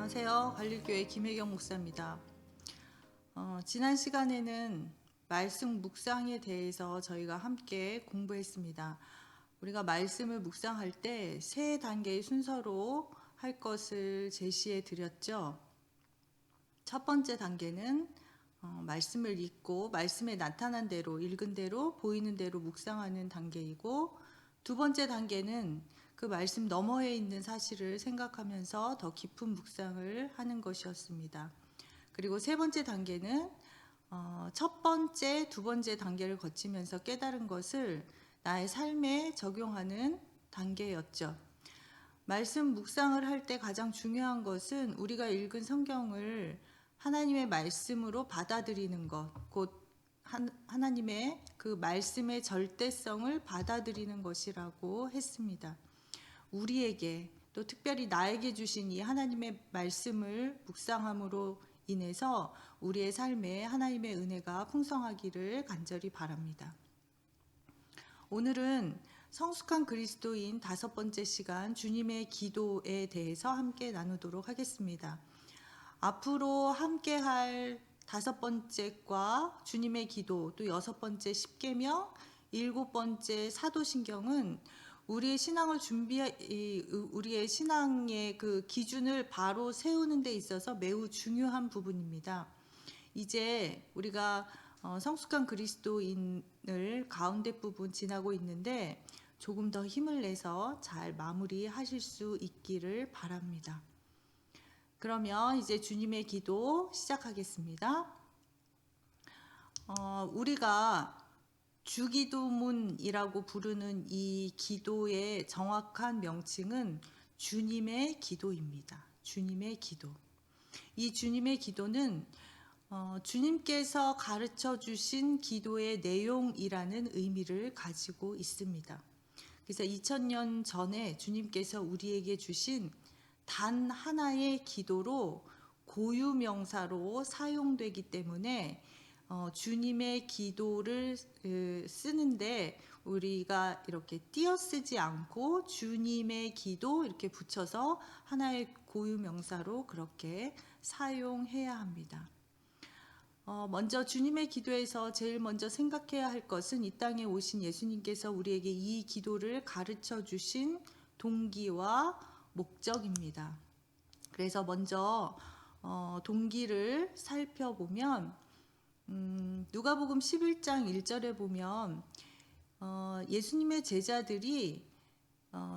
안녕하세요. 갈릴교회 김혜경 목사입니다. 지난 시간에는 말씀 묵상에 대해서 저희가 함께 공부했습니다. 우리가 말씀을 묵상할 때 세 단계의 순서로 할 것을 제시해 드렸죠. 첫 번째 단계는 말씀을 읽고 말씀에 나타난 대로 읽은 대로 보이는 대로 묵상하는 단계이고, 두 번째 단계는 그 말씀 너머에 있는 사실을 생각하면서 더 깊은 묵상을 하는 것이었습니다. 그리고 세 번째 단계는 첫 번째, 두 번째 단계를 거치면서 깨달은 것을 나의 삶에 적용하는 단계였죠. 말씀 묵상을 할 때 가장 중요한 것은 우리가 읽은 성경을 하나님의 말씀으로 받아들이는 것, 곧 하나님의 그 말씀의 절대성을 받아들이는 것이라고 했습니다. 우리에게 또 특별히 나에게 주신 이 하나님의 말씀을 묵상함으로 인해서 우리의 삶에 하나님의 은혜가 풍성하기를 간절히 바랍니다. 오늘은 성숙한 그리스도인 다섯 번째 시간 주님의 기도에 대해서 함께 나누도록 하겠습니다. 앞으로 함께 할 다섯 번째과 주님의 기도, 또 여섯 번째 십계명, 일곱 번째 사도신경은 우리의 신앙을 우리의 신앙의 그 기준을 바로 세우는 데 있어서 매우 중요한 부분입니다. 이제 우리가 성숙한 그리스도인을 가운데 부분 지나고 있는데 조금 더 힘을 내서 잘 마무리하실 수 있기를 바랍니다. 그러면 이제 주님의 기도 시작하겠습니다. 우리가 주기도문이라고 부르는 이 기도의 정확한 명칭은 주님의 기도입니다. 주님의 기도. 이 주님의 기도는 주님께서 가르쳐 주신 기도의 내용이라는 의미를 가지고 있습니다. 그래서 2000년 전에 주님께서 우리에게 주신 단 하나의 기도로 고유명사로 사용되기 때문에 주님의 기도를 쓰는데 우리가 이렇게 띄어쓰지 않고 주님의 기도 이렇게 붙여서 하나의 고유명사로 그렇게 사용해야 합니다. 먼저 주님의 기도에서 제일 먼저 생각해야 할 것은 이 땅에 오신 예수님께서 우리에게 이 기도를 가르쳐 주신 동기와 목적입니다. 그래서 먼저 동기를 살펴보면 누가복음 11장 1절에 보면 예수님의 제자들이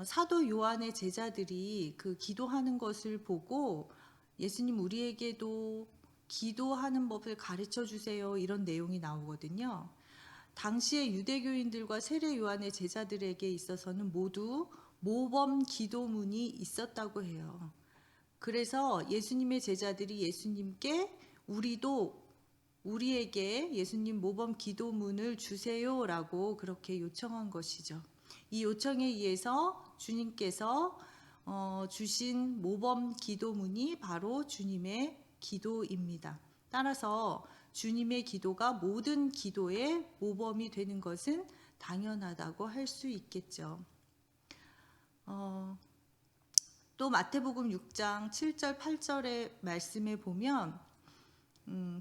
사도 요한의 제자들이 그 기도하는 것을 보고 예수님 우리에게도 기도하는 법을 가르쳐 주세요, 이런 내용이 나오거든요. 당시의 유대교인들과 세례 요한의 제자들에게 있어서는 모두 모범 기도문이 있었다고 해요. 그래서 예수님의 제자들이 예수님께 우리에게 예수님 모범 기도문을 주세요라고 그렇게 요청한 것이죠. 이 요청에 의해서 주님께서 주신 모범 기도문이 바로 주님의 기도입니다. 따라서 주님의 기도가 모든 기도의 모범이 되는 것은 당연하다고 할 수 있겠죠. 또 마태복음 6장 7절 8절의 말씀에 보면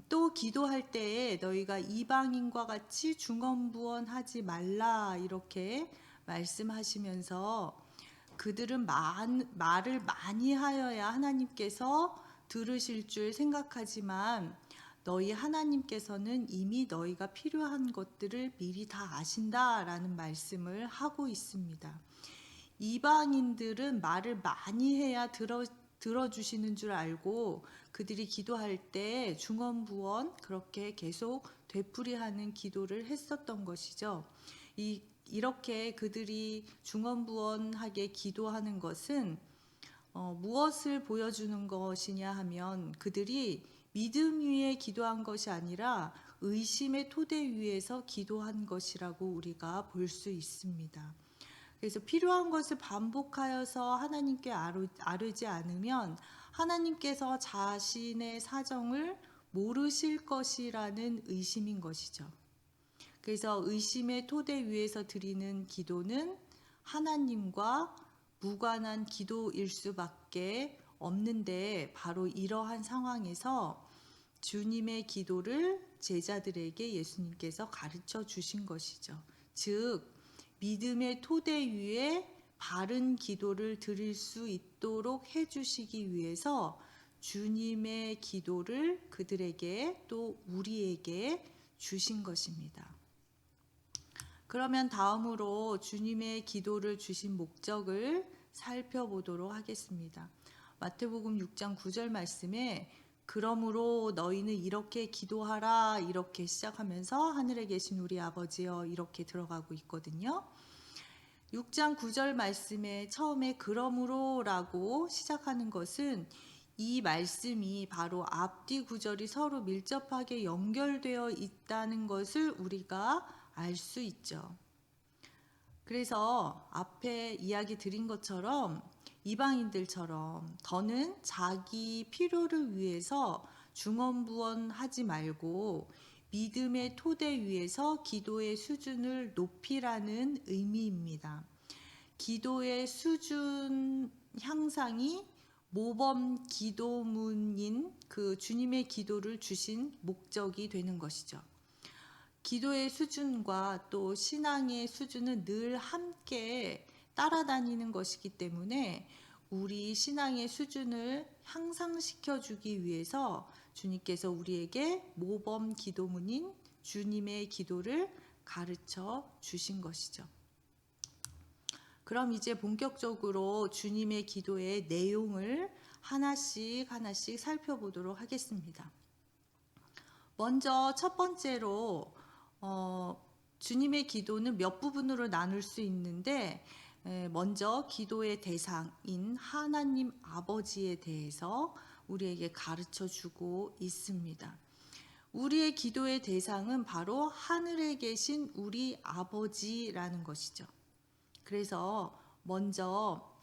또 기도할 때에 너희가 이방인과 같이 중언부언하지 말라 이렇게 말씀하시면서 그들은 말을 많이 하여야 하나님께서 들으실 줄 생각하지만 너희 하나님께서는 이미 너희가 필요한 것들을 미리 다 아신다라는 말씀을 하고 있습니다. 이방인들은 말을 많이 해야 들어주시는 줄 알고 그들이 기도할 때 중언부언 그렇게 계속 되풀이하는 기도를 했었던 것이죠. 이렇게 그들이 중언부언하게 기도하는 것은 무엇을 보여주는 것이냐 하면 그들이 믿음 위에 기도한 것이 아니라 의심의 토대 위에서 기도한 것이라고 우리가 볼 수 있습니다. 그래서 필요한 것을 반복하여서 하나님께 아뢰지 않으면 하나님께서 자신의 사정을 모르실 것이라는 의심인 것이죠. 그래서 의심의 토대 위에서 드리는 기도는 하나님과 무관한 기도일 수밖에 없는데 바로 이러한 상황에서 주님의 기도를 제자들에게 예수님께서 가르쳐 주신 것이죠. 즉, 믿음의 토대 위에 바른 기도를 드릴 수 있도록 해주시기 위해서 주님의 기도를 그들에게 또 우리에게 주신 것입니다. 그러면 다음으로 주님의 기도를 주신 목적을 살펴보도록 하겠습니다. 마태복음 6장 9절 말씀에 그러므로 너희는 이렇게 기도하라 이렇게 시작하면서 하늘에 계신 우리 아버지여 이렇게 들어가고 있거든요. 6장 9절 말씀에 처음에 그러므로라고 시작하는 것은 이 말씀이 바로 앞뒤 구절이 서로 밀접하게 연결되어 있다는 것을 우리가 알 수 있죠. 그래서 앞에 이야기 드린 것처럼 이방인들처럼 더는 자기 필요를 위해서 중언부언하지 말고 믿음의 토대 위에서 기도의 수준을 높이라는 의미입니다. 기도의 수준 향상이 모범 기도문인 그 주님의 기도를 주신 목적이 되는 것이죠. 기도의 수준과 또 신앙의 수준은 늘 함께 따라다니는 것이기 때문에 우리 신앙의 수준을 향상시켜 주기 위해서 주님께서 우리에게 모범 기도문인 주님의 기도를 가르쳐 주신 것이죠. 그럼 이제 본격적으로 주님의 기도의 내용을 하나씩 살펴보도록 하겠습니다. 먼저 첫 번째로 주님의 기도는 몇 부분으로 나눌 수 있는데 먼저 기도의 대상인 하나님 아버지에 대해서 우리에게 가르쳐 주고 있습니다. 우리의 기도의 대상은 바로 하늘에 계신 우리 아버지라는 것이죠. 그래서 먼저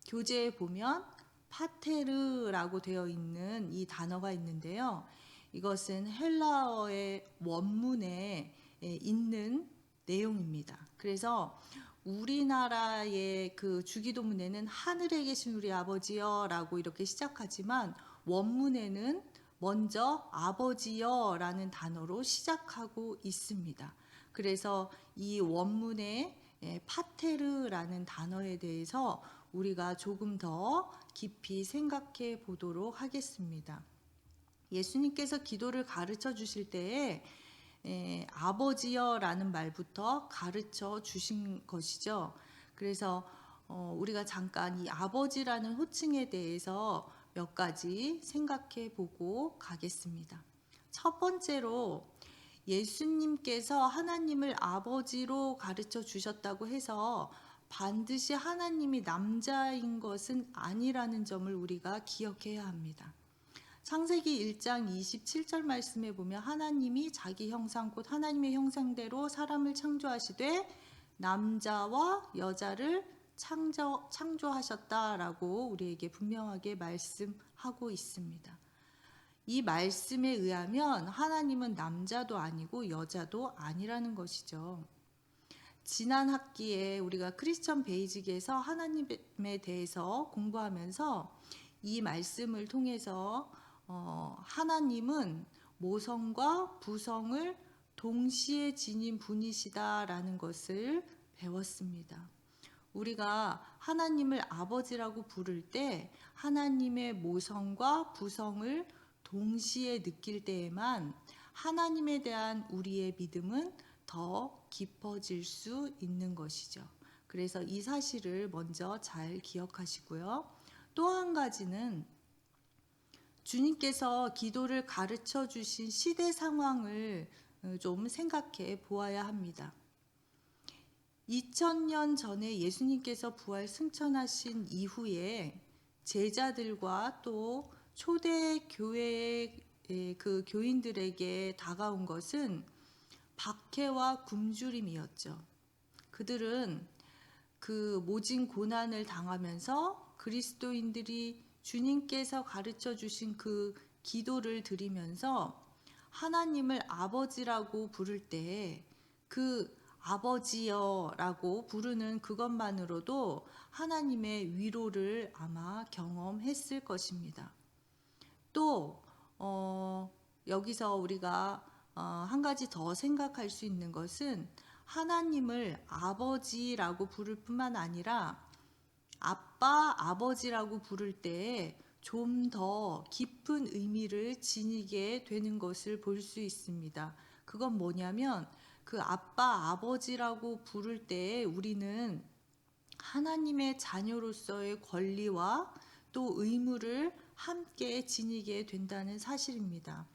교재에 보면 파테르라고 되어 있는 이 단어가 있는데요. 이것은 헬라어의 원문에 있는 내용입니다. 그래서 우리나라의 그 주기도문에는 하늘에 계신 우리 아버지여 라고 이렇게 시작하지만 원문에는 먼저 아버지여 라는 단어로 시작하고 있습니다. 그래서 이 원문의 파테르라는 단어에 대해서 우리가 조금 더 깊이 생각해 보도록 하겠습니다. 예수님께서 기도를 가르쳐 주실 때에 아버지여라는 말부터 가르쳐 주신 것이죠. 그래서 우리가 잠깐 이 아버지라는 호칭에 대해서 몇 가지 생각해 보고 가겠습니다. 첫 번째로 예수님께서 하나님을 아버지로 가르쳐 주셨다고 해서 반드시 하나님이 남자인 것은 아니라는 점을 우리가 기억해야 합니다. 창세기 1장 27절 말씀에 보면 하나님이 자기 형상 곧 하나님의 형상대로 사람을 창조하시되 남자와 여자를 창조하셨다라고 우리에게 분명하게 말씀하고 있습니다. 이 말씀에 의하면 하나님은 남자도 아니고 여자도 아니라는 것이죠. 지난 학기에 우리가 크리스천 베이직에서 하나님에 대해서 공부하면서 이 말씀을 통해서 하나님은 모성과 부성을 동시에 지닌 분이시다라는 것을 배웠습니다. 우리가 하나님을 아버지라고 부를 때 하나님의 모성과 부성을 동시에 느낄 때에만 하나님에 대한 우리의 믿음은 더 깊어질 수 있는 것이죠. 그래서 이 사실을 먼저 잘 기억하시고요. 또 한 가지는 주님께서 기도를 가르쳐 주신 시대 상황을 좀 생각해 보아야 합니다. 2000년 전에 예수님께서 부활 승천하신 이후에 제자들과 또 초대 교회의 그 교인들에게 다가온 것은 박해와 굶주림이었죠. 그들은 그 모진 고난을 당하면서 그리스도인들이 주님께서 가르쳐 주신 그 기도를 드리면서 하나님을 아버지라고 부를 때 그 아버지여라고 부르는 그것만으로도 하나님의 위로를 아마 경험했을 것입니다. 또 여기서 우리가 한 가지 더 생각할 수 있는 것은 하나님을 아버지라고 부를 뿐만 아니라 아빠, 아버지라고 부를 때에 좀 더 깊은 의미를 지니게 되는 것을 볼 수 있습니다. 그건 뭐냐면 그 아빠, 아버지라고 부를 때에 우리는 하나님의 자녀로서의 권리와 또 의무를 함께 지니게 된다는 사실입니다.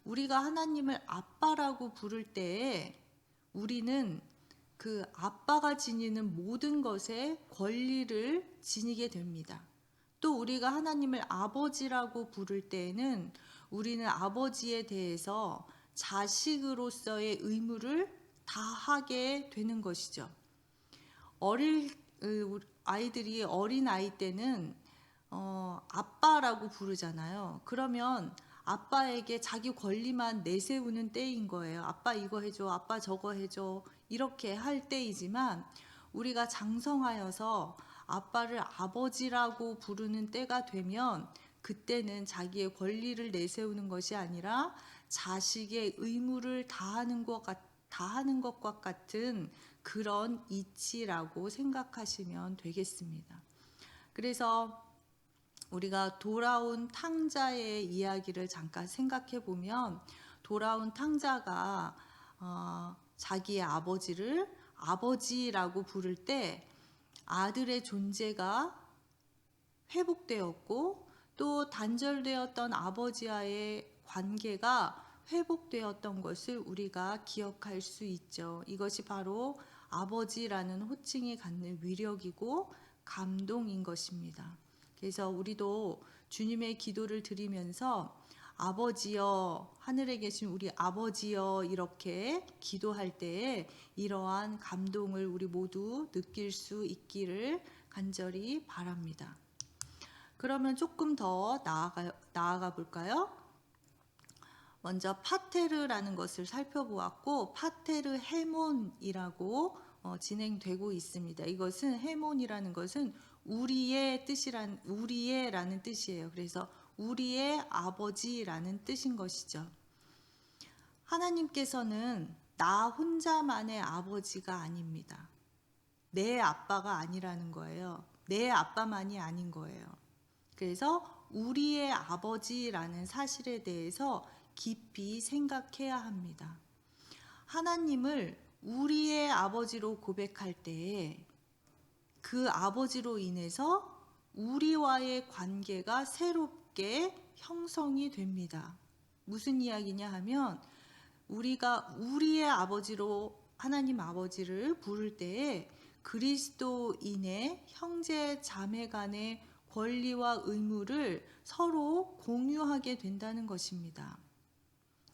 우리가 하나님을 아빠라고 부를 때에 우리는 그 아빠가 지니는 모든 것에 권리를 지니게 됩니다. 또 우리가 하나님을 아버지라고 부를 때에는 우리는 아버지에 대해서 자식으로서의 의무를 다하게 되는 것이죠. 아이들이 어린 아이 때는 아빠라고 부르잖아요. 그러면 아빠에게 자기 권리만 내세우는 때인 거예요. 아빠 이거 해줘, 아빠 저거 해줘, 이렇게 할 때이지만 우리가 장성하여서 아빠를 아버지라고 부르는 때가 되면 그때는 자기의 권리를 내세우는 것이 아니라 자식의 의무를 다하는 것과 같은 그런 이치라고 생각하시면 되겠습니다. 그래서 우리가 돌아온 탕자의 이야기를 잠깐 생각해 보면 돌아온 탕자가 자기의 아버지를 아버지라고 부를 때 아들의 존재가 회복되었고 또 단절되었던 아버지와의 관계가 회복되었던 것을 우리가 기억할 수 있죠. 이것이 바로 아버지라는 호칭이 갖는 위력이고 감동인 것입니다. 그래서 우리도 주님의 기도를 드리면서 아버지여, 하늘에 계신 우리 아버지여 이렇게 기도할 때에 이러한 감동을 우리 모두 느낄 수 있기를 간절히 바랍니다. 그러면 조금 더 나아가 볼까요? 먼저 파테르라는 것을 살펴보았고 파테르 헤몬이라고 진행되고 있습니다. 이것은 헤몬이라는 것은 우리의라는 뜻이에요. 그래서 우리의 아버지라는 뜻인 것이죠. 하나님께서는 나 혼자만의 아버지가 아닙니다. 내 아빠가 아니라는 거예요. 내 아빠만이 아닌 거예요. 그래서 우리의 아버지라는 사실에 대해서 깊이 생각해야 합니다. 하나님을 우리의 아버지로 고백할 때에 그 아버지로 인해서 우리와의 관계가 새롭게 형성이 됩니다. 무슨 이야기냐 하면 우리가 우리의 아버지로 하나님 아버지를 부를 때에 그리스도인의 형제 자매 간의 권리와 의무를 서로 공유하게 된다는 것입니다.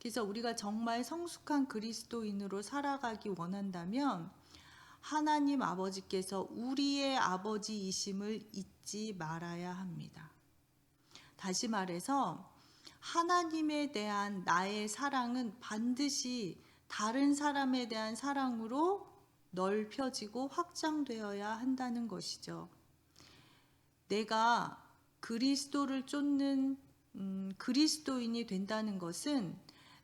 그래서 우리가 정말 성숙한 그리스도인으로 살아가기 원한다면 하나님 아버지께서 우리의 아버지이심을 잊지 말아야 합니다. 다시 말해서 하나님에 대한 나의 사랑은 반드시 다른 사람에 대한 사랑으로 넓혀지고 확장되어야 한다는 것이죠. 내가 그리스도를 쫓는 그리스도인이 된다는 것은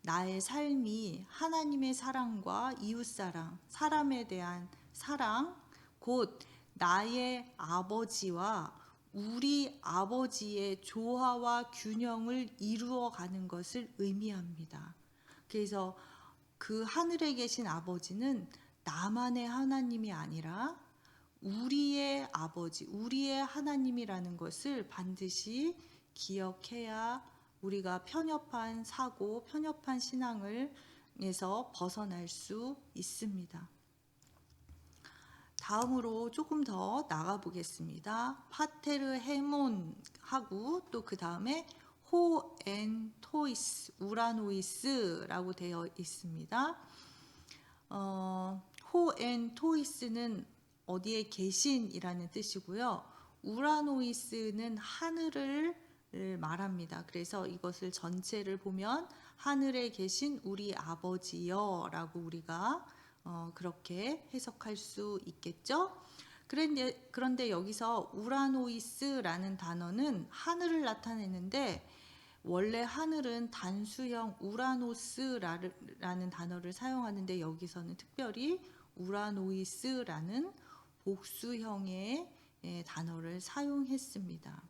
나의 삶이 하나님의 사랑과 이웃사랑, 사람에 대한 사랑, 곧 나의 아버지와 우리 아버지의 조화와 균형을 이루어가는 것을 의미합니다. 그래서 그 하늘에 계신 아버지는 나만의 하나님이 아니라 우리의 아버지, 우리의 하나님이라는 것을 반드시 기억해야 우리가 편협한 사고, 편협한 신앙에서 벗어날 수 있습니다. 다음으로 조금 더 나가 보겠습니다. 파테르 헤몬하고 또 그 다음에 호엔토이스, 우라노이스라고 되어 있습니다. 호엔토이스는 어디에 계신이라는 뜻이고요. 우라노이스는 하늘을 말합니다. 그래서 이것을 전체를 보면 하늘에 계신 우리 아버지여 라고 우리가 그렇게 해석할 수 있겠죠. 그런데 여기서 우라노이스라는 단어는 하늘을 나타내는데 원래 하늘은 단수형 우라노스라는 단어를 사용하는데 여기서는 특별히 우라노이스라는 복수형의 단어를 사용했습니다.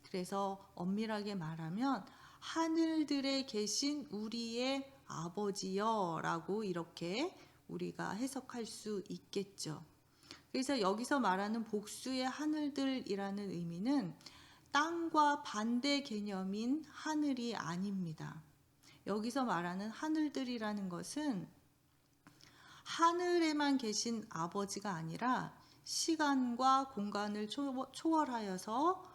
그래서 엄밀하게 말하면 하늘들에 계신 우리의 아버지여 라고 이렇게 우리가 해석할 수 있겠죠. 그래서 여기서 말하는 복수의 하늘들이라는 의미는 땅과 반대 개념인 하늘이 아닙니다. 여기서 말하는 하늘들이라는 것은 하늘에만 계신 아버지가 아니라 시간과 공간을 초월하여서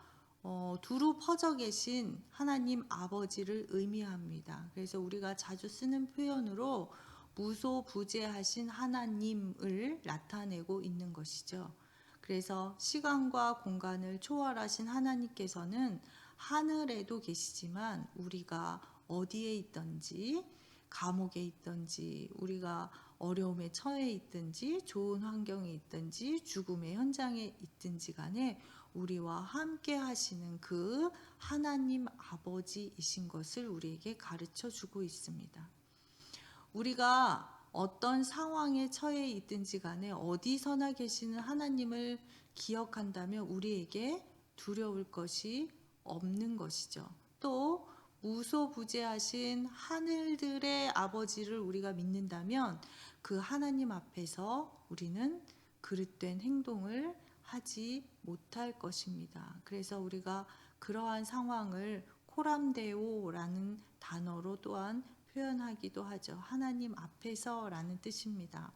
두루 퍼져 계신 하나님 아버지를 의미합니다. 그래서 우리가 자주 쓰는 표현으로 무소부재하신 하나님을 나타내고 있는 것이죠. 그래서 시간과 공간을 초월하신 하나님께서는 하늘에도 계시지만 우리가 어디에 있든지 감옥에 있든지 우리가 어려움에 처해 있든지 좋은 환경에 있든지 죽음의 현장에 있든지 간에 우리와 함께 하시는 그 하나님 아버지이신 것을 우리에게 가르쳐 주고 있습니다. 우리가 어떤 상황에 처해 있든지 간에 어디서나 계시는 하나님을 기억한다면 우리에게 두려울 것이 없는 것이죠. 또 무소부재하신 하늘들의 아버지를 우리가 믿는다면 그 하나님 앞에서 우리는 그릇된 행동을 하지 못할 것입니다. 그래서 우리가 그러한 상황을 코람데오라는 단어로 또한 표현하기도 하죠. 하나님 앞에서라는 뜻입니다.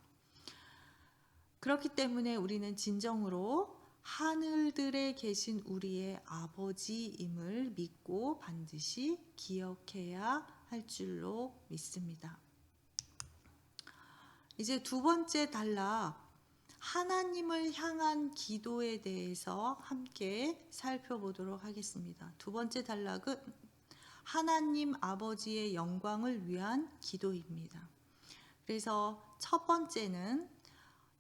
그렇기 때문에 우리는 진정으로 하늘들에 계신 우리의 아버지임을 믿고 반드시 기억해야 할 줄로 믿습니다. 이제 두 번째 단락, 하나님을 향한 기도에 대해서 함께 살펴보도록 하겠습니다. 두 번째 단락은 하나님 아버지의 영광을 위한 기도입니다. 그래서 첫 번째는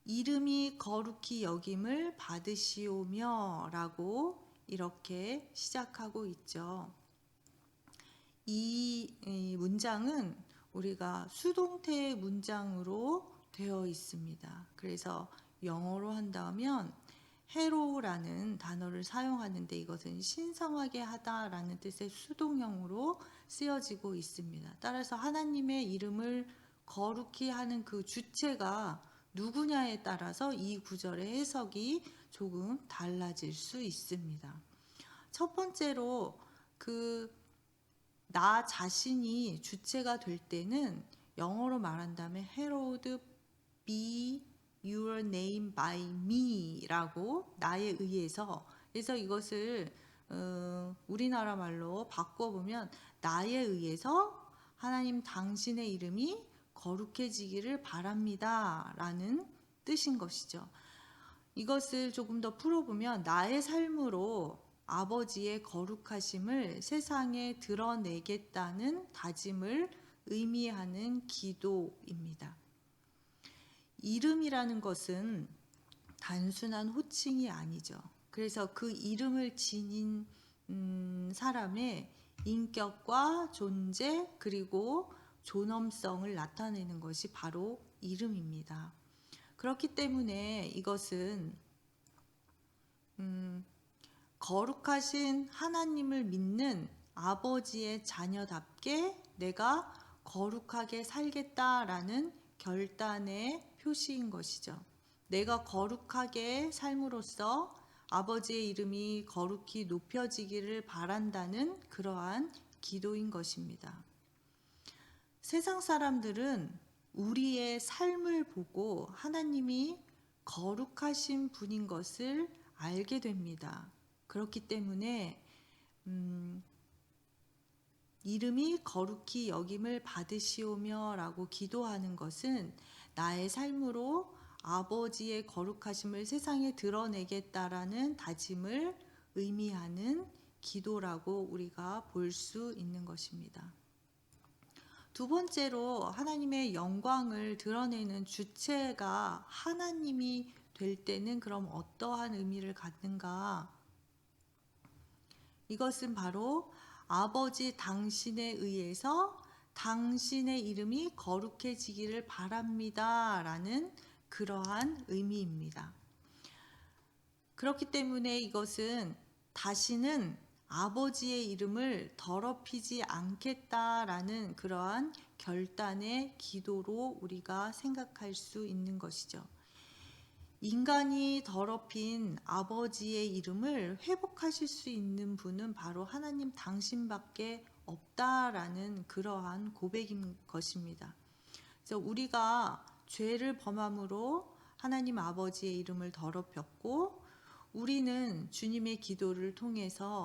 이름이 거룩히 여김을 받으시오며 라고 이렇게 시작하고 있죠. 이 문장은 우리가 수동태 문장으로 되어 있습니다. 그래서 영어로 한다면 해로라는 단어를 사용하는데 이것은 신성하게 하다라는 뜻의 수동형으로 쓰여지고 있습니다. 따라서 하나님의 이름을 거룩히 하는 그 주체가 누구냐에 따라서 이 구절의 해석이 조금 달라질 수 있습니다. 첫 번째로 나 자신이 주체가 될 때는 영어로 말한다면 Hallowed be your name by me 라고 나에 의해서, 그래서 이것을 우리나라 말로 바꿔보면 나에 의해서 하나님 당신의 이름이 거룩해지기를 바랍니다 라는 뜻인 것이죠. 이것을 조금 더 풀어보면 나의 삶으로 아버지의 거룩하심을 세상에 드러내겠다는 다짐을 의미하는 기도입니다. 이름이라는 것은 단순한 호칭이 아니죠. 그래서 그 이름을 지닌 사람의 인격과 존재 그리고 존엄성을 나타내는 것이 바로 이름입니다. 그렇기 때문에 이것은 거룩하신 하나님을 믿는 아버지의 자녀답게 내가 거룩하게 살겠다라는 결단의 표시인 것이죠. 내가 거룩하게 삶으로써 아버지의 이름이 거룩히 높여지기를 바란다는 그러한 기도인 것입니다. 세상 사람들은 우리의 삶을 보고 하나님이 거룩하신 분인 것을 알게 됩니다. 그렇기 때문에 이름이 거룩히 여김을 받으시오며 라고 기도하는 것은 나의 삶으로 아버지의 거룩하심을 세상에 드러내겠다라는 다짐을 의미하는 기도라고 우리가 볼 수 있는 것입니다. 두 번째로 하나님의 영광을 드러내는 주체가 하나님이 될 때는 그럼 어떠한 의미를 갖는가? 이것은 바로 아버지 당신에 의해서 당신의 이름이 거룩해지기를 바랍니다. 라는 그러한 의미입니다. 그렇기 때문에 이것은 다시는 아버지의 이름을 더럽히지 않겠다라는 그러한 결단의 기도로 우리가 생각할 수 있는 것이죠. 인간이 더럽힌 아버지의 이름을 회복하실 수 있는 분은 바로 하나님 당신밖에 없다라는 그러한 고백인 것입니다. 그래서 우리가 죄를 범함으로 하나님 아버지의 이름을 더럽혔고, 우리는 주님의 기도를 통해서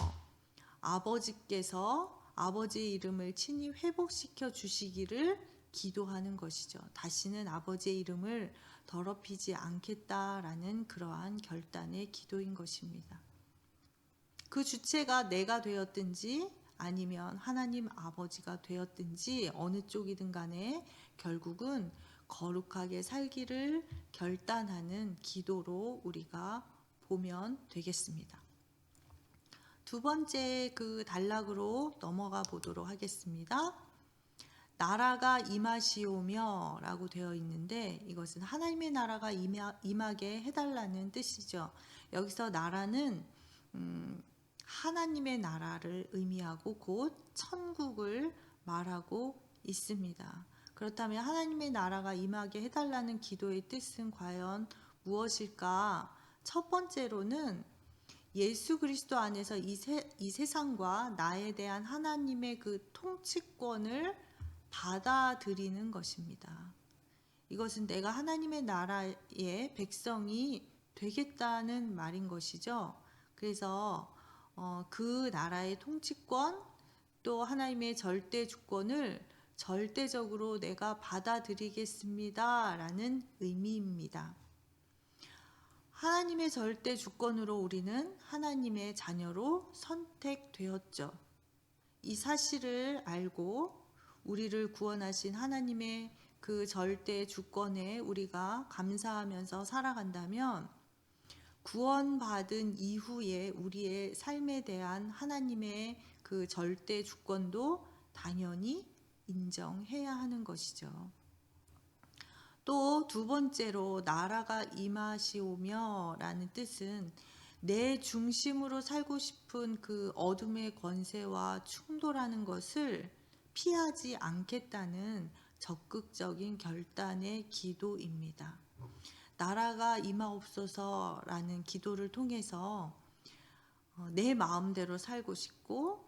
아버지께서 아버지의 이름을 친히 회복시켜 주시기를 기도하는 것이죠. 다시는 아버지의 이름을 더럽히지 않겠다라는 그러한 결단의 기도인 것입니다. 그 주체가 내가 되었든지 아니면 하나님 아버지가 되었든지 어느 쪽이든 간에 결국은 거룩하게 살기를 결단하는 기도로 우리가 보면 되겠습니다. 두 번째 그 단락으로 넘어가 보도록 하겠습니다. 나라가 임하시오며 라고 되어 있는데, 이것은 하나님의 나라가 임하게 해달라는 뜻이죠. 여기서 나라는 하나님의 나라를 의미하고 곧 천국을 말하고 있습니다. 그렇다면 하나님의 나라가 임하게 해달라는 기도의 뜻은 과연 무엇일까? 첫 번째로는 예수 그리스도 안에서 이 세상과 나에 대한 하나님의 그 통치권을 받아들이는 것입니다. 이것은 내가 하나님의 나라의 백성이 되겠다는 말인 것이죠. 그래서 그 나라의 통치권 또 하나님의 절대 주권을 절대적으로 내가 받아들이겠습니다 라는 의미입니다. 하나님의 절대 주권으로 우리는 하나님의 자녀로 선택되었죠. 이 사실을 알고 우리를 구원하신 하나님의 그 절대 주권에 우리가 감사하면서 살아간다면, 구원받은 이후에 우리의 삶에 대한 하나님의 그 절대 주권도 당연히 인정해야 하는 것이죠. 또 두 번째로 나라가 임하시오며 라는 뜻은 내 중심으로 살고 싶은 그 어둠의 권세와 충돌하는 것을 피하지 않겠다는 적극적인 결단의 기도입니다. 나라가 임하옵소서라는 기도를 통해서 내 마음대로 살고 싶고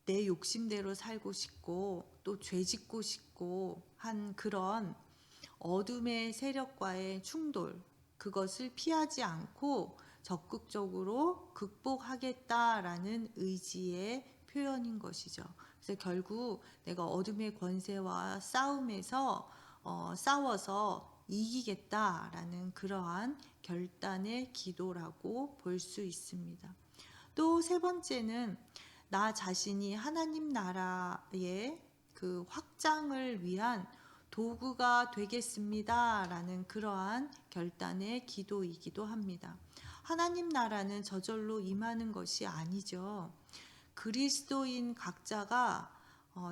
내 욕심대로 살고 싶고 또 죄짓고 싶고 한 그런 어둠의 세력과의 충돌, 그것을 피하지 않고 적극적으로 극복하겠다라는 의지의 표현인 것이죠. 그래서 결국 내가 어둠의 권세와 싸워서 이기겠다라는 그러한 결단의 기도라고 볼 수 있습니다. 또 세 번째는 나 자신이 하나님 나라의 그 확장을 위한 도구가 되겠습니다 라는 그러한 결단의 기도이기도 합니다. 하나님 나라는 저절로 임하는 것이 아니죠. 그리스도인 각자가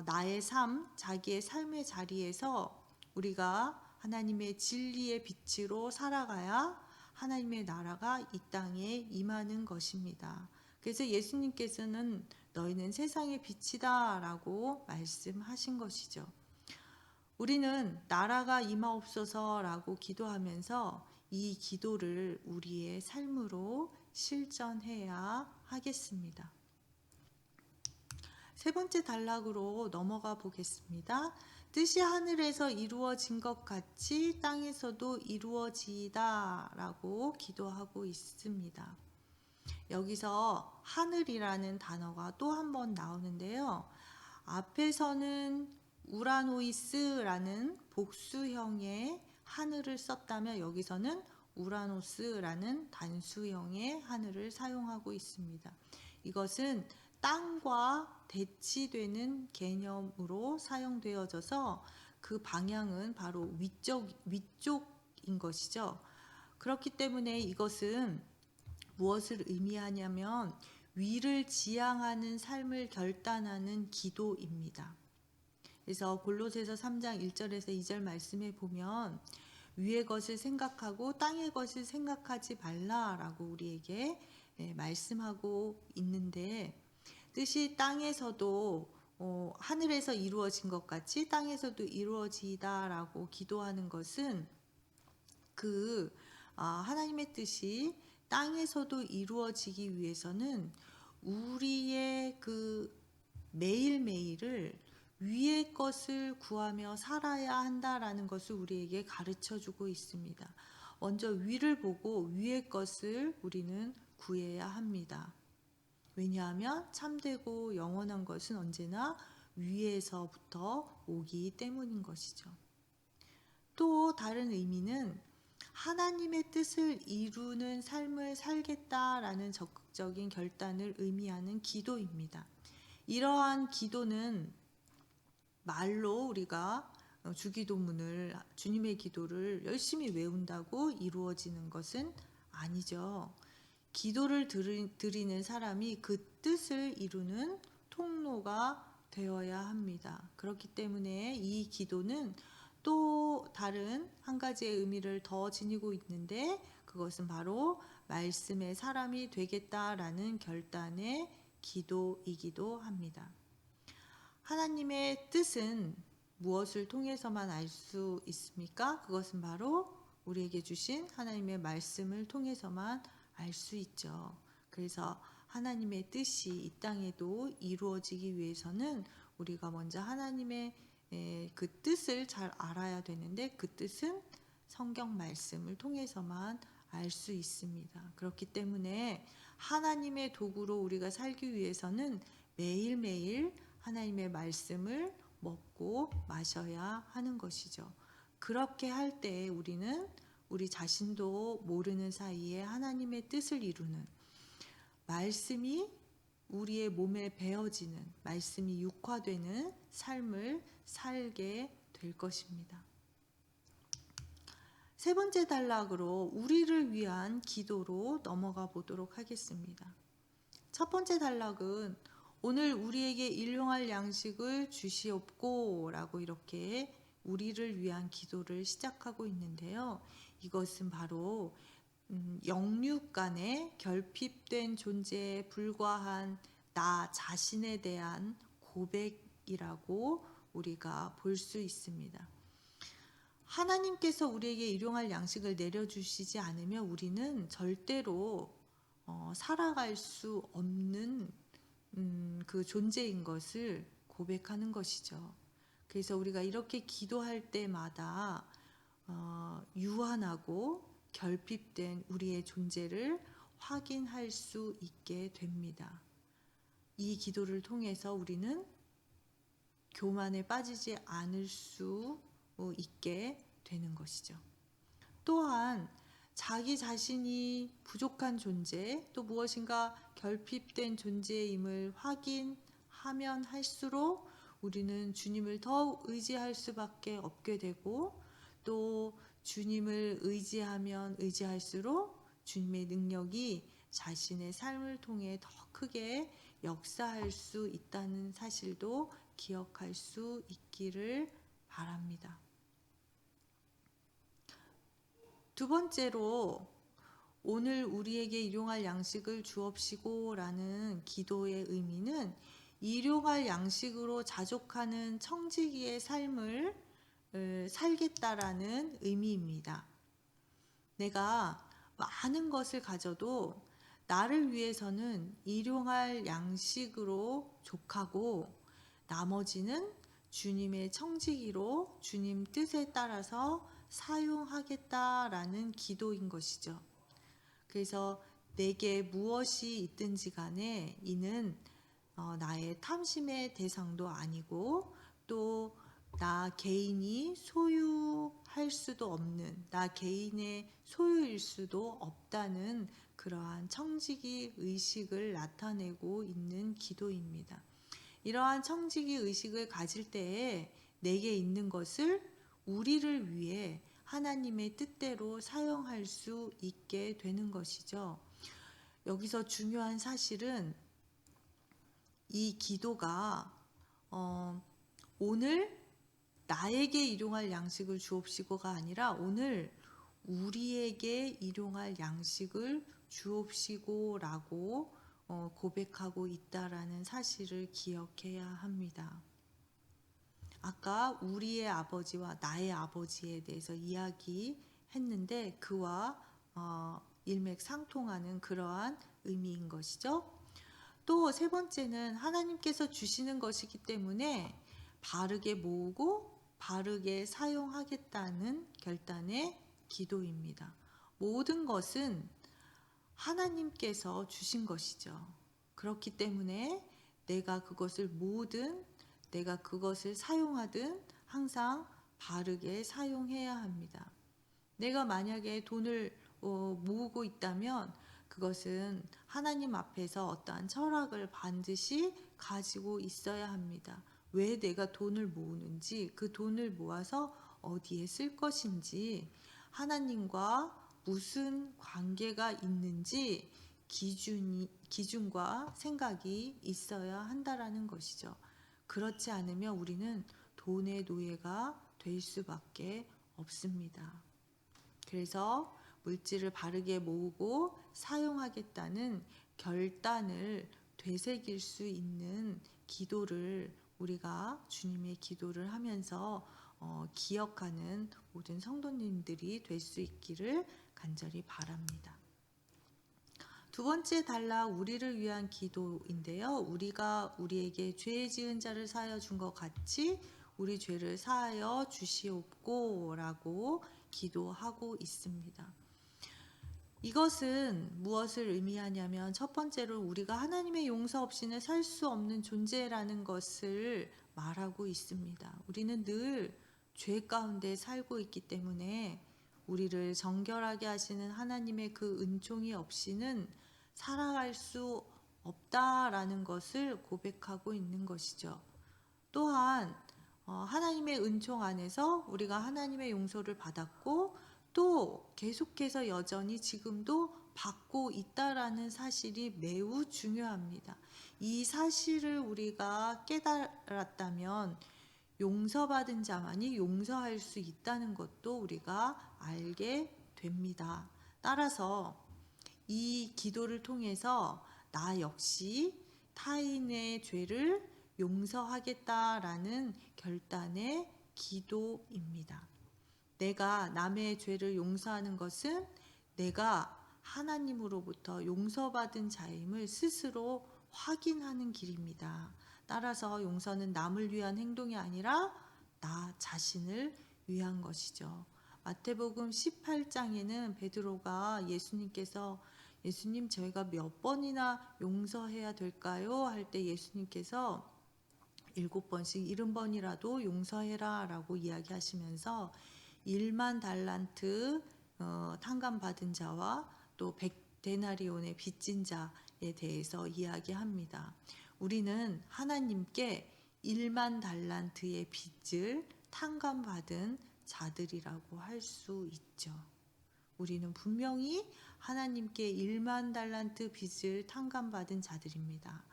나의 삶, 자기의 삶의 자리에서 우리가 하나님의 진리의 빛으로 살아가야 하나님의 나라가 이 땅에 임하는 것입니다. 그래서 예수님께서는 너희는 세상의 빛이다 라고 말씀하신 것이죠. 우리는 나라가 임하옵소서라고 기도하면서 이 기도를 우리의 삶으로 실천해야 하겠습니다. 세 번째 단락으로 넘어가 보겠습니다. 뜻이 하늘에서 이루어진 것 같이 땅에서도 이루어지이다 라고 기도하고 있습니다. 여기서 하늘이라는 단어가 또 한 번 나오는데요. 앞에서는 우라노이스라는 복수형의 하늘을 썼다면 여기서는 우라노스라는 단수형의 하늘을 사용하고 있습니다. 이것은 땅과 대치되는 개념으로 사용되어져서 그 방향은 바로 위쪽인 것이죠. 그렇기 때문에 이것은 무엇을 의미하냐면 위를 지향하는 삶을 결단하는 기도입니다. 그래서 골로새서 3장 1절에서 2절 말씀에 보면 위의 것을 생각하고 땅의 것을 생각하지 말라라고 우리에게 말씀하고 있는데, 뜻이 땅에서도 하늘에서 이루어진 것 같이 땅에서도 이루어지다라고 기도하는 것은 하나님의 뜻이 땅에서도 이루어지기 위해서는 우리의 그 매일매일을 위의 것을 구하며 살아야 한다라는 것을 우리에게 가르쳐 주고 있습니다. 먼저 위를 보고 위의 것을 우리는 구해야 합니다. 왜냐하면 참되고 영원한 것은 언제나 위에서부터 오기 때문인 것이죠. 또 다른 의미는 하나님의 뜻을 이루는 삶을 살겠다라는 적극적인 결단을 의미하는 기도입니다. 이러한 기도는 말로 우리가 주기도문을, 주님의 기도를 열심히 외운다고 이루어지는 것은 아니죠. 기도를 드리는 사람이 그 뜻을 이루는 통로가 되어야 합니다. 그렇기 때문에 이 기도는 또 다른 한 가지의 의미를 더 지니고 있는데, 그것은 바로 말씀의 사람이 되겠다라는 결단의 기도이기도 합니다. 하나님의 뜻은 무엇을 통해서만 알 수 있습니까? 그것은 바로 우리에게 주신 하나님의 말씀을 통해서만 알 수 있죠. 그래서 하나님의 뜻이 이 땅에도 이루어지기 위해서는 우리가 먼저 하나님의 그 뜻을 잘 알아야 되는데, 그 뜻은 성경 말씀을 통해서만 알 수 있습니다. 그렇기 때문에 하나님의 도구로 우리가 살기 위해서는 매일매일 하나님의 말씀을 먹고 마셔야 하는 것이죠. 그렇게 할 때 우리는 우리 자신도 모르는 사이에 하나님의 뜻을 이루는, 말씀이 우리의 몸에 배어지는, 말씀이 육화되는 삶을 살게 될 것입니다. 세 번째 단락으로 우리를 위한 기도로 넘어가 보도록 하겠습니다. 첫 번째 단락은 오늘 우리에게 일용할 양식을 주시옵고 라고 이렇게 우리를 위한 기도를 시작하고 있는데요. 이것은 바로 영육 간의 결핍된 존재에 불과한 나 자신에 대한 고백이라고 우리가 볼 수 있습니다. 하나님께서 우리에게 일용할 양식을 내려주시지 않으면 우리는 절대로 살아갈 수 없는 그 존재인 것을 고백하는 것이죠. 그래서 우리가 이렇게 기도할 때마다 유한하고 결핍된 우리의 존재를 확인할 수 있게 됩니다. 이 기도를 통해서 우리는 교만에 빠지지 않을 수 있게 되는 것이죠. 또한 자기 자신이 부족한 존재, 또 무엇인가 결핍된 존재임을 확인하면 할수록 우리는 주님을 더욱 의지할 수밖에 없게 되고, 또 주님을 의지하면 의지할수록 주님의 능력이 자신의 삶을 통해 더 크게 역사할 수 있다는 사실도 기억할 수 있기를 바랍니다. 두 번째로 오늘 우리에게 일용할 양식을 주옵시고 라는 기도의 의미는 일용할 양식으로 자족하는 청지기의 삶을 살겠다라는 의미입니다. 내가 많은 것을 가져도 나를 위해서는 일용할 양식으로 족하고, 나머지는 주님의 청지기로 주님 뜻에 따라서 사용하겠다라는 기도인 것이죠. 그래서 내게 무엇이 있든지 간에 이는 나의 탐심의 대상도 아니고, 또 나 개인이 소유할 수도 없는, 나 개인의 소유일 수도 없다는 그러한 청지기 의식을 나타내고 있는 기도입니다. 이러한 청지기 의식을 가질 때에 내게 있는 것을 우리를 위해 하나님의 뜻대로 사용할 수 있게 되는 것이죠. 여기서 중요한 사실은 이 기도가 오늘 나에게 일용할 양식을 주옵시고가 아니라 오늘 우리에게 일용할 양식을 주옵시고라고 고백하고 있다라는 사실을 기억해야 합니다. 아까 우리의 아버지와 나의 아버지에 대해서 이야기했는데 그와 일맥상통하는 그러한 의미인 것이죠. 또 세 번째는 하나님께서 주시는 것이기 때문에 바르게 모으고 바르게 사용하겠다는 결단의 기도입니다. 모든 것은 하나님께서 주신 것이죠. 그렇기 때문에 내가 그것을 모으든 내가 그것을 사용하든 항상 바르게 사용해야 합니다. 내가 만약에 돈을 모으고 있다면 그것은 하나님 앞에서 어떠한 철학을 반드시 가지고 있어야 합니다. 왜 내가 돈을 모으는지, 그 돈을 모아서 어디에 쓸 것인지, 하나님과 무슨 관계가 있는지 기준과 생각이 있어야 한다라는 것이죠. 그렇지 않으면 우리는 돈의 노예가 될 수밖에 없습니다. 그래서 물질을 바르게 모으고 사용하겠다는 결단을 되새길 수 있는 기도를 우리가 주님의 기도를 하면서 기억하는 모든 성도님들이 될 수 있기를 간절히 바랍니다. 두 번째 단락 우리를 위한 기도인데요. 우리가 우리에게 죄 지은 자를 사하여 준 것 같이 우리 죄를 사하여 주시옵고 라고 기도하고 있습니다. 이것은 무엇을 의미하냐면 첫 번째로 우리가 하나님의 용서 없이는 살 수 없는 존재라는 것을 말하고 있습니다. 우리는 늘 죄 가운데 살고 있기 때문에 우리를 정결하게 하시는 하나님의 그 은총이 없이는 살아갈 수 없다라는 것을 고백하고 있는 것이죠. 또한 하나님의 은총 안에서 우리가 하나님의 용서를 받았고 또 계속해서 여전히 지금도 받고 있다라는 사실이 매우 중요합니다. 이 사실을 우리가 깨달았다면 용서받은 자만이 용서할 수 있다는 것도 우리가 알게 됩니다. 따라서 이 기도를 통해서 나 역시 타인의 죄를 용서하겠다라는 결단의 기도입니다. 내가 남의 죄를 용서하는 것은 내가 하나님으로부터 용서받은 자임을 스스로 확인하는 길입니다. 따라서 용서는 남을 위한 행동이 아니라 나 자신을 위한 것이죠. 마태복음 18장에는 베드로가 예수님 저희가 몇 번이나 용서해야 될까요? 할 때 예수님께서 7번씩 70번이라도 용서해라 라고 이야기하시면서 1만 달란트 탕감 받은 자와 또 100데나리온의 빚진 자에 대해서 이야기합니다. 우리는 하나님께 1만 달란트의 빚을 탕감받은 자들이라고 할 수 있죠. 우리는 분명히 하나님께 1만 달란트 빚을 탕감받은 자들입니다.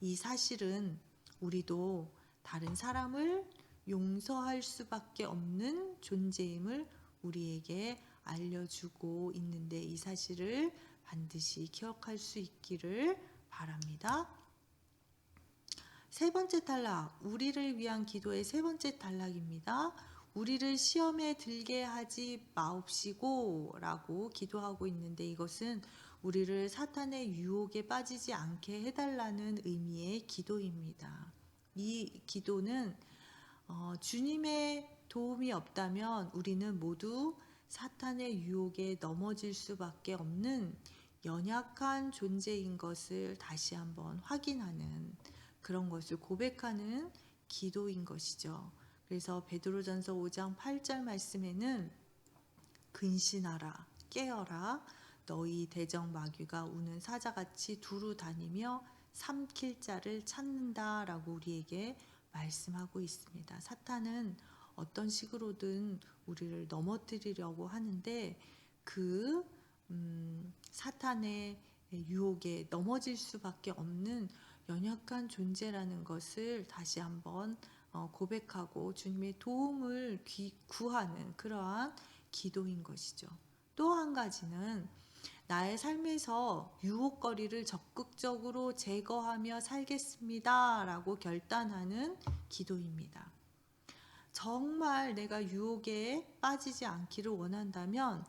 이 사실은 우리도 다른 사람을 용서할 수밖에 없는 존재임을 우리에게 알려주고 있는데 이 사실을 반드시 기억할 수 있기를 바랍니다. 세 번째 단락, 우리를 위한 기도의 세 번째 단락입니다. 우리를 시험에 들게 하지 마옵시고 라고 기도하고 있는데 이것은 우리를 사탄의 유혹에 빠지지 않게 해달라는 의미의 기도입니다. 이 기도는 주님의 도움이 없다면 우리는 모두 사탄의 유혹에 넘어질 수밖에 없는 연약한 존재인 것을 다시 한번 확인하는 그런 것을 고백하는 기도인 것이죠. 그래서 베드로전서 5장 8절 말씀에는 근신하라, 깨어라, 너희 대적 마귀가 우는 사자같이 두루 다니며 삼킬 자를 찾는다라고 우리에게 말씀하고 있습니다. 사탄은 어떤 식으로든 우리를 넘어뜨리려고 하는데 그 사탄의 유혹에 넘어질 수밖에 없는 연약한 존재라는 것을 다시 한번 고백하고 주님의 도움을 구하는 그러한 기도인 것이죠. 또 한 가지는 나의 삶에서 유혹거리를 적극적으로 제거하며 살겠습니다 라고 결단하는 기도입니다. 정말 내가 유혹에 빠지지 않기를 원한다면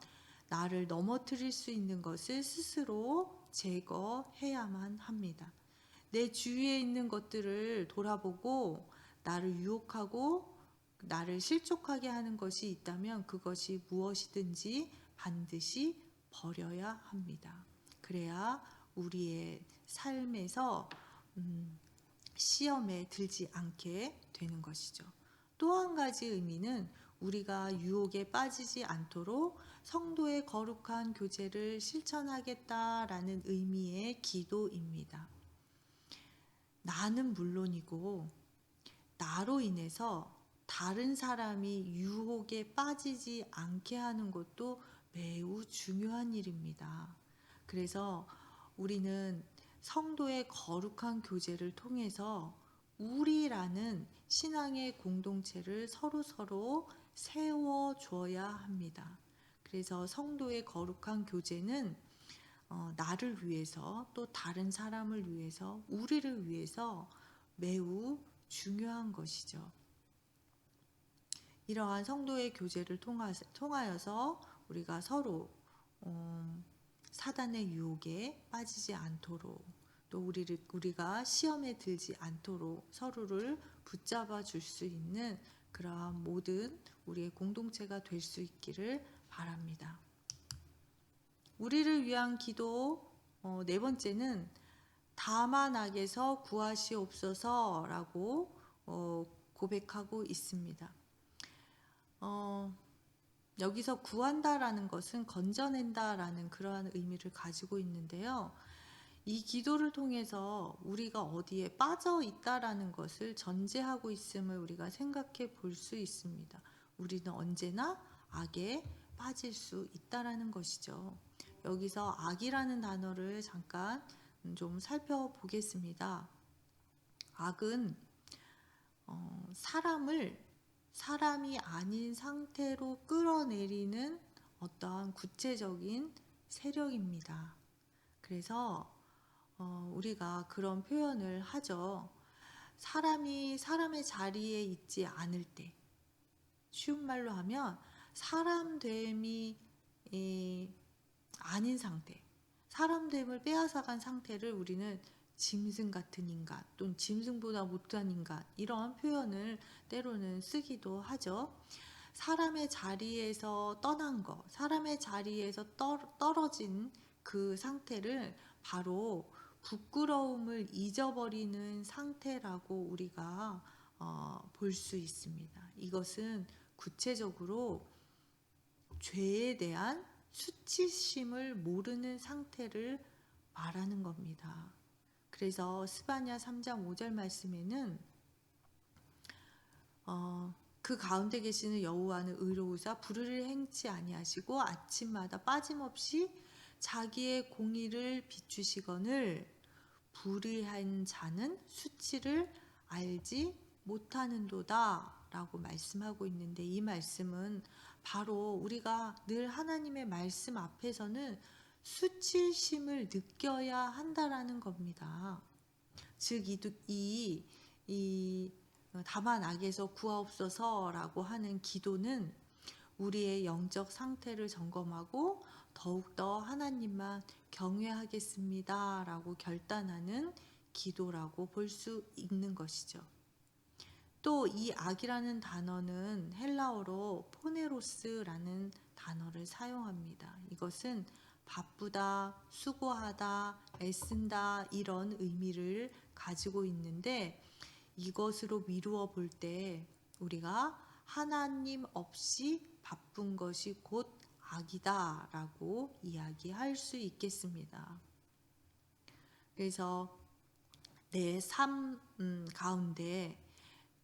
나를 넘어뜨릴 수 있는 것을 스스로 제거해야만 합니다. 내 주위에 있는 것들을 돌아보고 나를 유혹하고 나를 실족하게 하는 것이 있다면 그것이 무엇이든지 반드시 버려야 합니다. 그래야 우리의 삶에서 시험에 들지 않게 되는 것이죠. 또 한 가지 의미는 우리가 유혹에 빠지지 않도록 성도의 거룩한 교제를 실천하겠다라는 의미의 기도입니다. 나는 물론이고 나로 인해서 다른 사람이 유혹에 빠지지 않게 하는 것도 매우 중요한 일입니다. 그래서 우리는 성도의 거룩한 교제를 통해서 우리라는 신앙의 공동체를 서로 세워줘야 합니다. 그래서 성도의 거룩한 교제는 나를 위해서 또 다른 사람을 위해서 우리를 위해서 매우 중요한 것이죠. 이러한 성도의 교제를 통하여서 우리가 서로 사단의 유혹에 빠지지 않도록 또 우리가 시험에 들지 않도록 서로를 붙잡아 줄 수 있는 그러한 모든 우리의 공동체가 될 수 있기를 바랍니다. 우리를 위한 기도 네 번째는 다만 악에서 구하시옵소서라고 고백하고 있습니다. 여기서 구한다라는 것은 건져낸다라는 그러한 의미를 가지고 있는데요. 이 기도를 통해서 우리가 어디에 빠져 있다라는 것을 전제하고 있음을 우리가 생각해 볼 수 있습니다. 우리는 언제나 악에 빠질 수 있다라는 것이죠. 여기서 악이라는 단어를 잠깐 좀 살펴보겠습니다. 악은 사람이 아닌 상태로 끌어내리는 어떠한 구체적인 세력입니다. 그래서 우리가 그런 표현을 하죠. 사람이 사람의 자리에 있지 않을 때, 쉬운 말로 하면 사람됨이 아닌 상태, 사람됨을 빼앗아간 상태를 우리는 짐승 같은 인간 또는 짐승보다 못한 인간 이런 표현을 때로는 쓰기도 하죠. 사람의 자리에서 떠난 것, 사람의 자리에서 떨어진 그 상태를 바로 부끄러움을 잊어버리는 상태라고 우리가 볼 수 있습니다. 이것은 구체적으로 죄에 대한 수치심을 모르는 상태를 말하는 겁니다. 그래서 스바냐 3장 5절 말씀에는 그 가운데 계시는 여호와는 의로우사 불의를 행치 아니하시고 아침마다 빠짐없이 자기의 공의를 비추시거늘 불의한 자는 수치를 알지 못하는도다 라고 말씀하고 있는데, 이 말씀은 바로 우리가 늘 하나님의 말씀 앞에서는 수치심을 느껴야 한다라는 겁니다. 즉 이 다만 악에서 구하옵소서라고 하는 기도는 우리의 영적 상태를 점검하고 더욱더 하나님만 경외하겠습니다 라고 결단하는 기도라고 볼 수 있는 것이죠. 또 이 악이라는 단어는 헬라어로 포네로스라는 단어를 사용합니다. 이것은 바쁘다, 수고하다, 애쓴다 이런 의미를 가지고 있는데, 이것으로 미루어 볼 때 우리가 하나님 없이 바쁜 것이 곧 악이다라고 이야기할 수 있겠습니다. 그래서 내 삶 가운데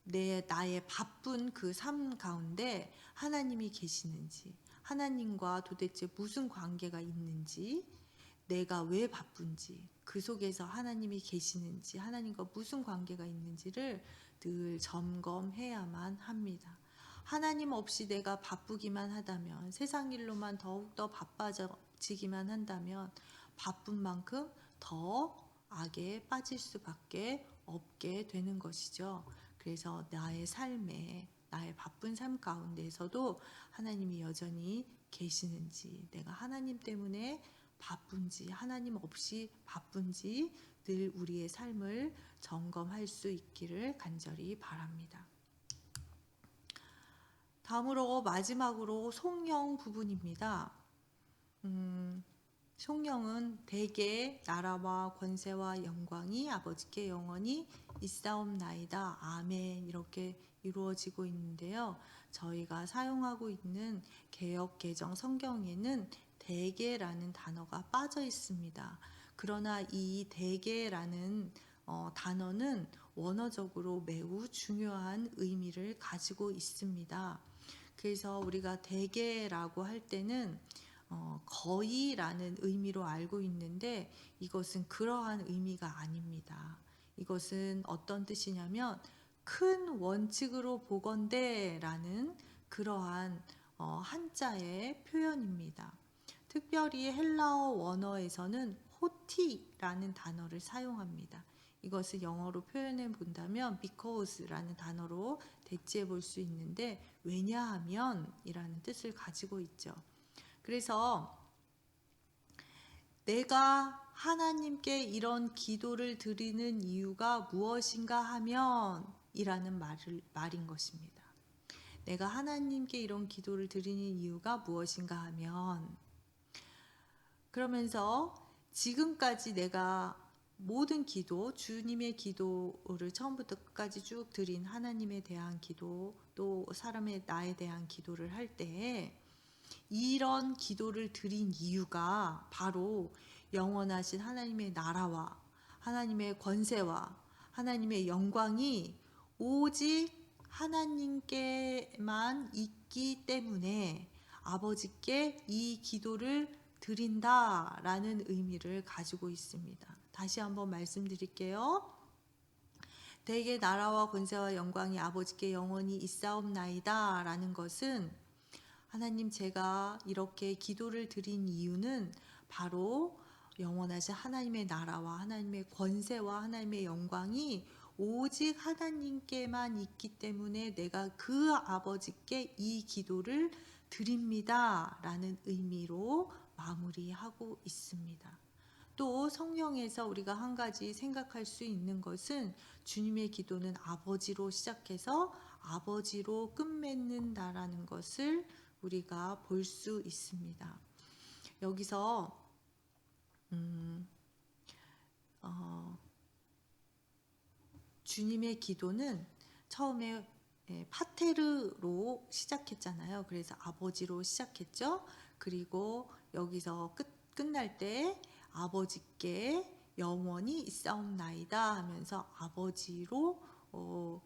나의 바쁜 그 삶 가운데 하나님이 계시는지, 하나님과 도대체 무슨 관계가 있는지, 내가 왜 바쁜지, 그 속에서 하나님이 계시는지, 하나님과 무슨 관계가 있는지를 늘 점검해야만 합니다. 하나님 없이 내가 바쁘기만 하다면, 세상 일로만 더욱더 바빠지기만 한다면 바쁜 만큼 더 악에 빠질 수밖에 없게 되는 것이죠. 그래서 나의 삶에, 나의 바쁜 삶 가운데에서도 하나님이 여전히 계시는지, 내가 하나님 때문에 바쁜지, 하나님 없이 바쁜지 늘 우리의 삶을 점검할 수 있기를 간절히 바랍니다. 다음으로 마지막으로 송영 부분입니다. 송영은 대개 나라와 권세와 영광이 아버지께 영원히 있사옵나이다. 아멘. 이렇게 이루어지고 있는데요. 저희가 사용하고 있는 개역 개정 성경에는 대개라는 단어가 빠져 있습니다. 그러나 이 대개라는 단어는 원어적으로 매우 중요한 의미를 가지고 있습니다. 그래서 우리가 대개라고 할 때는 거의라는 의미로 알고 있는데 이것은 그러한 의미가 아닙니다. 이것은 어떤 뜻이냐면 큰 원칙으로 보건대 라는 그러한 한자의 표현입니다. 특별히 헬라어 원어에서는 호티라는 단어를 사용합니다. 이것을 영어로 표현해 본다면 because라는 단어로 대체해 볼 수 있는데 왜냐하면 이라는 뜻을 가지고 있죠. 그래서 내가 하나님께 이런 기도를 드리는 이유가 무엇인가 하면 이라는 말인 것입니다. 내가 하나님께 이런 기도를 드리는 이유가 무엇인가 하면, 그러면서 지금까지 내가 모든 기도, 주님의 기도를 처음부터 끝까지 쭉 드린 하나님에 대한 기도, 또 나에 대한 기도를 할 때 이런 기도를 드린 이유가 바로 영원하신 하나님의 나라와 하나님의 권세와 하나님의 영광이 오직 하나님께만 있기 때문에 아버지께 이 기도를 드린다라는 의미를 가지고 있습니다. 다시 한번 말씀드릴게요. 대개 나라와 권세와 영광이 아버지께 영원히 있사옵나이다 라는 것은 하나님, 제가 이렇게 기도를 드린 이유는 바로 영원하신 하나님의 나라와 하나님의 권세와 하나님의 영광이 오직 하나님께만 있기 때문에 내가 그 아버지께 이 기도를 드립니다 라는 의미로 마무리하고 있습니다. 또 성경에서 우리가 한 가지 생각할 수 있는 것은 주님의 기도는 아버지로 시작해서 아버지로 끝맺는다라는 것을 우리가 볼 수 있습니다. 여기서 주님의 기도는 처음에 파테르로 시작했잖아요. 그래서 아버지로 시작했죠. 그리고 여기서 끝날 때 아버지께 영원히 있사옵나이다 하면서 아버지로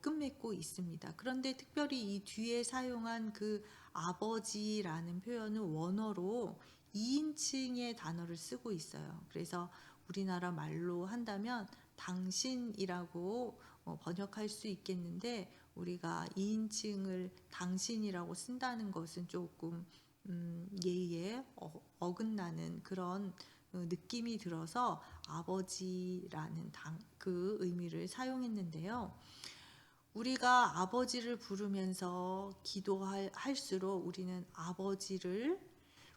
끝맺고 있습니다. 그런데 특별히 이 뒤에 사용한 그 아버지라는 표현은 원어로 2인칭의 단어를 쓰고 있어요. 그래서 우리나라 말로 한다면 당신이라고 번역할 수 있겠는데 우리가 2인칭을 당신이라고 쓴다는 것은 조금 예의에 어긋나는 그런 느낌이 들어서 아버지라는 그 의미를 사용했는데요. 우리가 아버지를 부르면서 기도할수록 우리는 아버지를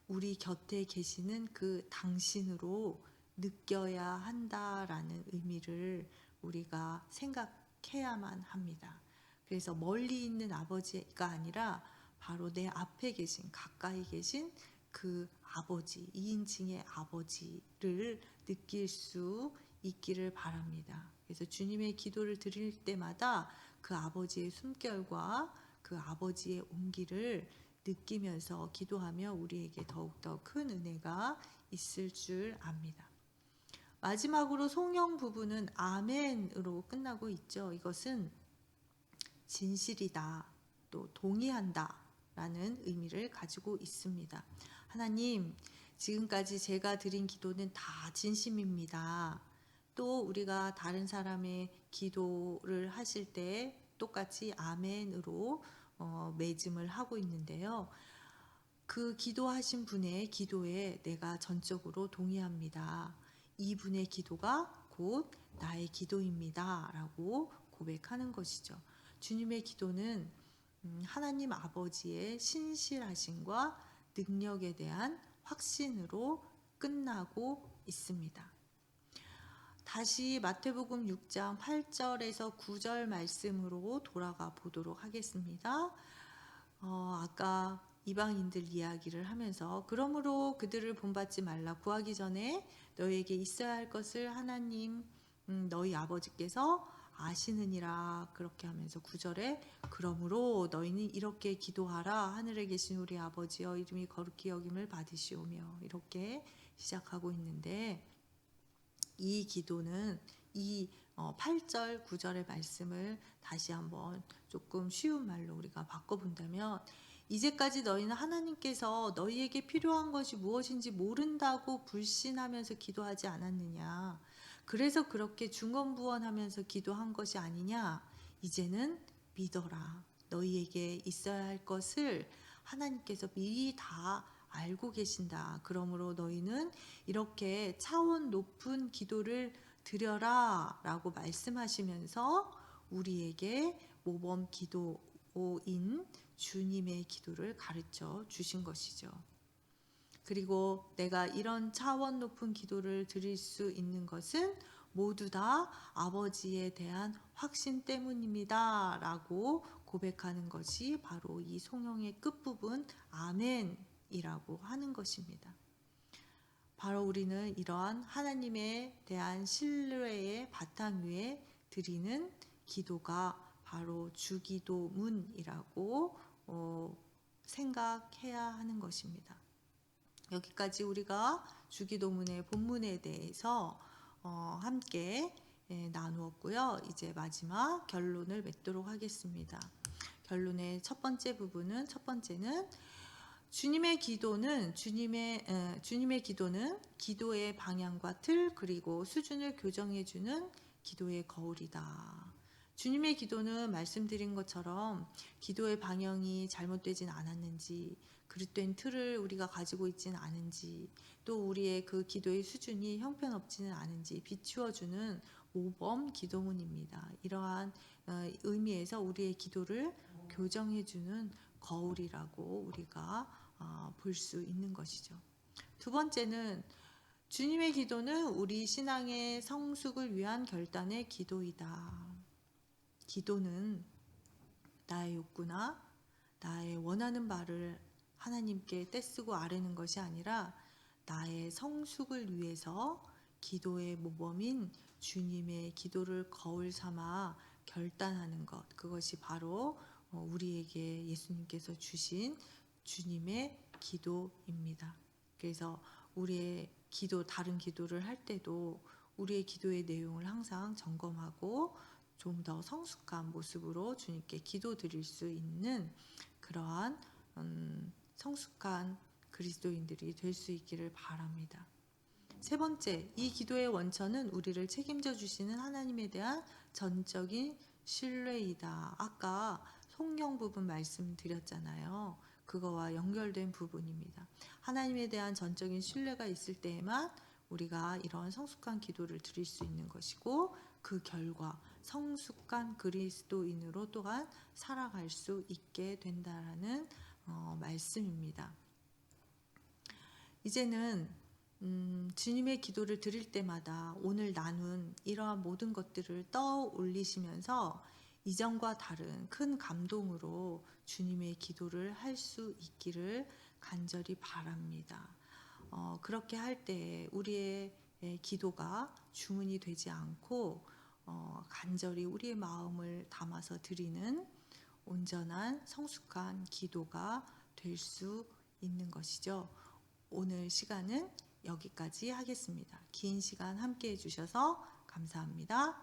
우리 곁에 계시는 그 당신으로 느껴야 한다라는 의미를 우리가 생각해야만 합니다. 그래서 멀리 있는 아버지가 아니라 바로 내 앞에 계신, 가까이 계신 그 아버지, 2인칭의 아버지를 느낄 수 있기를 바랍니다. 그래서 주님의 기도를 드릴 때마다 그 아버지의 숨결과 그 아버지의 온기를 느끼면서 기도하며 우리에게 더욱더 큰 은혜가 있을 줄 압니다. 마지막으로 송영 부분은 아멘으로 끝나고 있죠. 이것은 진실이다, 또 동의한다 라는 의미를 가지고 있습니다. 하나님, 지금까지 제가 드린 기도는 다 진심입니다. 또 우리가 다른 사람의 기도를 하실 때 똑같이 아멘으로 매짐을 하고 있는데요. 그 기도하신 분의 기도에 내가 전적으로 동의합니다. 이분의 기도가 곧 나의 기도입니다. 라고 고백하는 것이죠. 주님의 기도는 하나님 아버지의 신실하심과 능력에 대한 확신으로 끝나고 있습니다. 다시 마태복음 6장 8절에서 9절 말씀으로 돌아가 보도록 하겠습니다. 아까 이방인들 이야기를 하면서 그러므로 그들을 본받지 말라. 구하기 전에 너희에게 있어야 할 것을 하나님 너희 아버지께서 아시느니라. 그렇게 하면서 9절에 그러므로 너희는 이렇게 기도하라. 하늘에 계신 우리 아버지여 이름이 거룩히 여김을 받으시오며 이렇게 시작하고 있는데, 이 기도는 이 8절 9절의 말씀을 다시 한번 조금 쉬운 말로 우리가 바꿔본다면, 이제까지 너희는 하나님께서 너희에게 필요한 것이 무엇인지 모른다고 불신하면서 기도하지 않았느냐. 그래서 그렇게 중언부언하면서 기도한 것이 아니냐. 이제는 믿어라. 너희에게 있어야 할 것을 하나님께서 미리 다 알고 계신다. 그러므로 너희는 이렇게 차원 높은 기도를 드려라 라고 말씀하시면서 우리에게 모범 기도인 주님의 기도를 가르쳐 주신 것이죠. 그리고 내가 이런 차원 높은 기도를 드릴 수 있는 것은 모두 다 아버지에 대한 확신 때문입니다 라고 고백하는 것이 바로 이 송영의 끝부분 아멘이라고 하는 것입니다. 바로 우리는 이러한 하나님에 대한 신뢰의 바탕 위에 드리는 기도가 바로 주기도문이라고 생각해야 하는 것입니다. 여기까지 우리가 주기도문의 본문에 대해서 함께 나누었고요. 이제 마지막 결론을 맺도록 하겠습니다. 결론의 첫 번째는 주님의 기도는 기도의 방향과 틀 그리고 수준을 교정해 주는 기도의 거울이다. 주님의 기도는 말씀드린 것처럼 기도의 방향이 잘못되진 않았는지, 그릇된 틀을 우리가 가지고 있지는 않은지, 또 우리의 그 기도의 수준이 형편없지는 않은지 비추어주는 모범 기도문입니다. 이러한 의미에서 우리의 기도를 교정해주는 거울이라고 우리가 볼 수 있는 것이죠. 두 번째는 주님의 기도는 우리 신앙의 성숙을 위한 결단의 기도이다. 기도는 나의 욕구나 나의 원하는 바를 하나님께 떼쓰고 아뢰는 것이 아니라 나의 성숙을 위해서 기도의 모범인 주님의 기도를 거울 삼아 결단하는 것, 그것이 바로 우리에게 예수님께서 주신 주님의 기도입니다. 그래서 우리의 기도, 다른 기도를 할 때도 우리의 기도의 내용을 항상 점검하고 좀 더 성숙한 모습으로 주님께 기도 드릴 수 있는 그러한 성숙한 그리스도인들이 될 수 있기를 바랍니다. 세 번째, 이 기도의 원천은 우리를 책임져 주시는 하나님에 대한 전적인 신뢰이다. 아까 송영 부분 말씀드렸잖아요. 그거와 연결된 부분입니다. 하나님에 대한 전적인 신뢰가 있을 때에만 우리가 이런 성숙한 기도를 드릴 수 있는 것이고, 그 결과 성숙한 그리스도인으로 또한 살아갈 수 있게 된다라는 말씀입니다. 이제는 주님의 기도를 드릴 때마다 오늘 나눈 이러한 모든 것들을 떠올리시면서 이전과 다른 큰 감동으로 주님의 기도를 할 수 있기를 간절히 바랍니다. 그렇게 할 때 우리의 기도가 주문이 되지 않고 간절히 우리의 마음을 담아서 드리는 온전한 성숙한 기도가 될 수 있는 것이죠. 오늘 시간은 여기까지 하겠습니다. 긴 시간 함께 해주셔서 감사합니다.